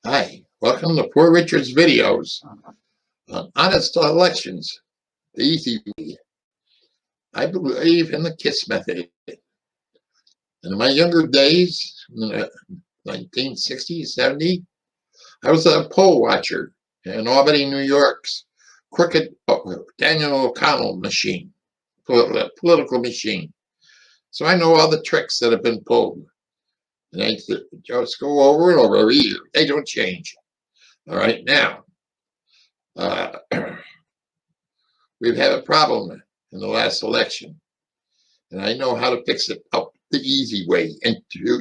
Hi, welcome to Poor Richard's videos on honest elections, the easy way. I believe in the KISS method. In my younger days, in the 1960s, 70s, I was a poll watcher in Albany, New York's crooked Daniel O'Connell machine, political machine. So I know all the tricks that have been pulled. And I just go over and over every year. They don't change. All right, now, uh, we've had a problem in the last election, and I know how to fix it up the easy way and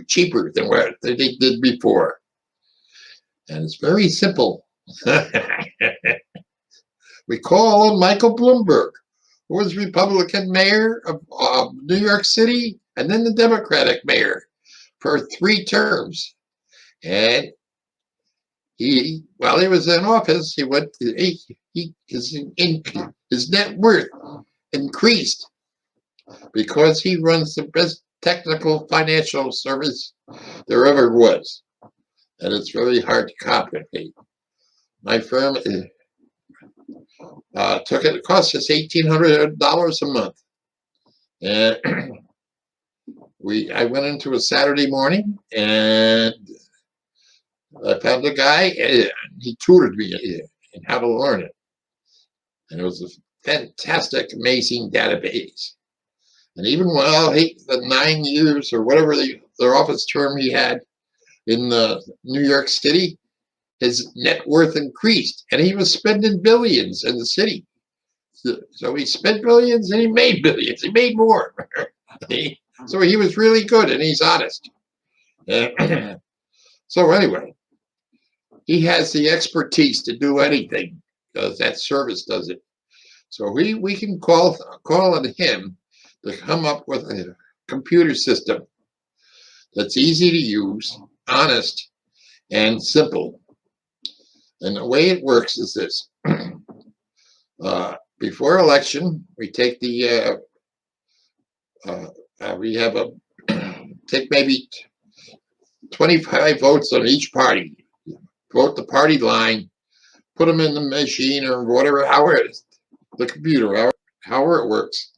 cheaper than what they did before. And it's very simple. We call Michael Bloomberg, who was Republican mayor of New York City and then the Democratic mayor for 3 terms. And while he was in office, his net worth increased because he runs the best technical financial service there ever was. And it's very hard to complicate. My firm took it. It cost us $1,800 a month. And I went into a Saturday morning and I found a guy and he tutored me in how to learn it. And it was a fantastic, amazing database. And even while the 9 years or whatever their office term he had in New York City, his net worth increased, and he was spending billions in the city. So he spent billions and he made billions. He made more. So he was really good and he's honest. So anyway, he has the expertise to do anything because that service does it. So we can call on him to come up with a computer system that's easy to use, honest, and simple. And the way it works is this. Before election, we take take maybe 25 votes on each party. Vote the party line, put them in the machine or whatever, however it is, the computer, however it works,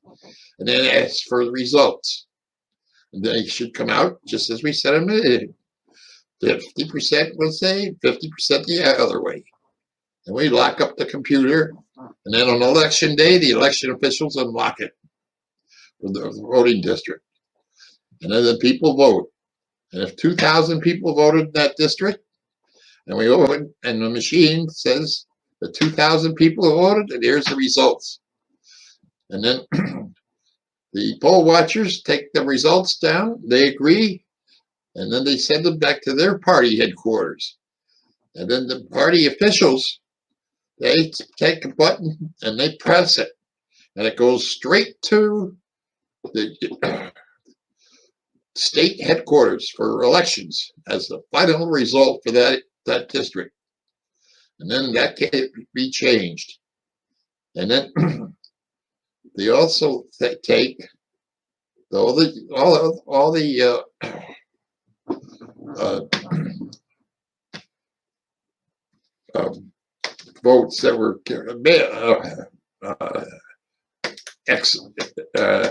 and then ask for the results. And they should come out just as we set them in. 50% will say, 50% the other way. And we lock up the computer, and then on election day, the election officials unlock it for the voting district. And then the people vote. And if 2,000 people voted in that district, and we open, and the machine says the 2,000 people voted, and here's the results. And then the poll watchers take the results down, they agree, and then they send them back to their party headquarters. And then the party officials, they take a button and they press it, and it goes straight to the state headquarters for elections as the final result for that district. And then that can be changed. And then they also take all the votes that were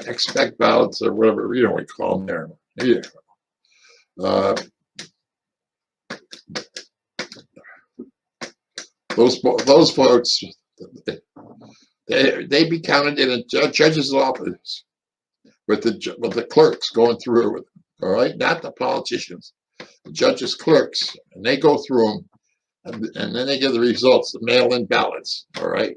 expect ballots or whatever we call them there. Yeah. Those votes, they be counted in a judge's office with the clerks going through it. All right, not the politicians, the judge's clerks, and they go through them, and then they give the results, the mail-in ballots. All right,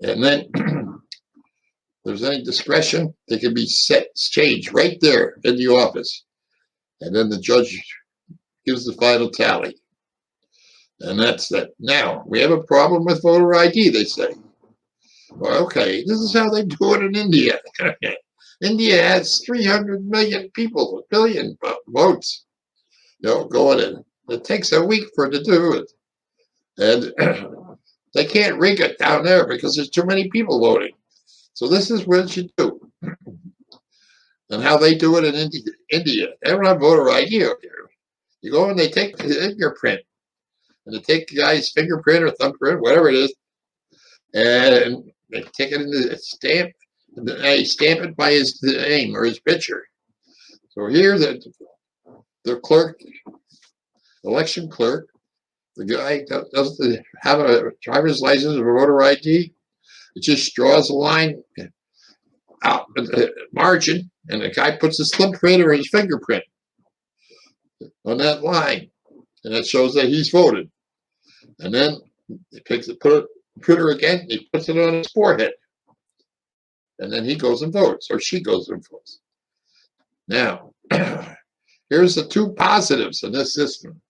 and then if there's any discretion, they can be changed right there in the office, and then the judge gives the final tally. And that's that. Now, we have a problem with voter ID, they say. Well, okay, this is how they do it in India. India has 300 million people, a billion votes going in. It takes a week for it to do it. And they can't rig it down there because there's too many people voting. So this is what you do. And how they do it in India. They don't have voter ID out there. You go and they take the fingerprint. and they take the guy's fingerprint or thumbprint, whatever it is, and they take it in the stamp, and they stamp it by his name or his picture. So here, the clerk, election clerk, the guy doesn't have a driver's license or voter ID. It just draws a line out the margin, and the guy puts his thumbprint or his fingerprint on that line, and that shows that he's voted. And then he picks it, printer again, he puts it on his forehead, and then he goes and votes, or she goes and votes. Now, here's the two positives in this system,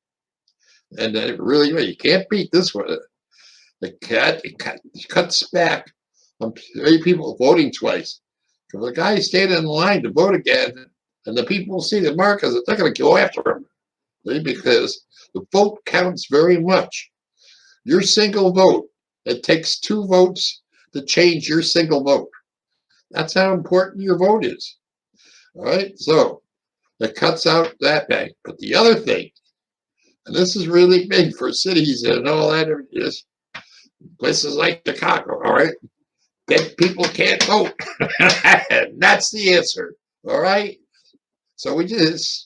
and really, you can't beat this one. It cuts back on people voting twice. If the guy standing in line to vote again, and the people see the markers, they're going to go after him, because the vote counts very much. Your single vote, it takes 2 votes to change your single vote. That's how important your vote is. All right, so it cuts out that back. But the other thing, and this is really big for cities and all that, is places like Chicago, all right? Dead people can't vote. That's the answer, all right? So we just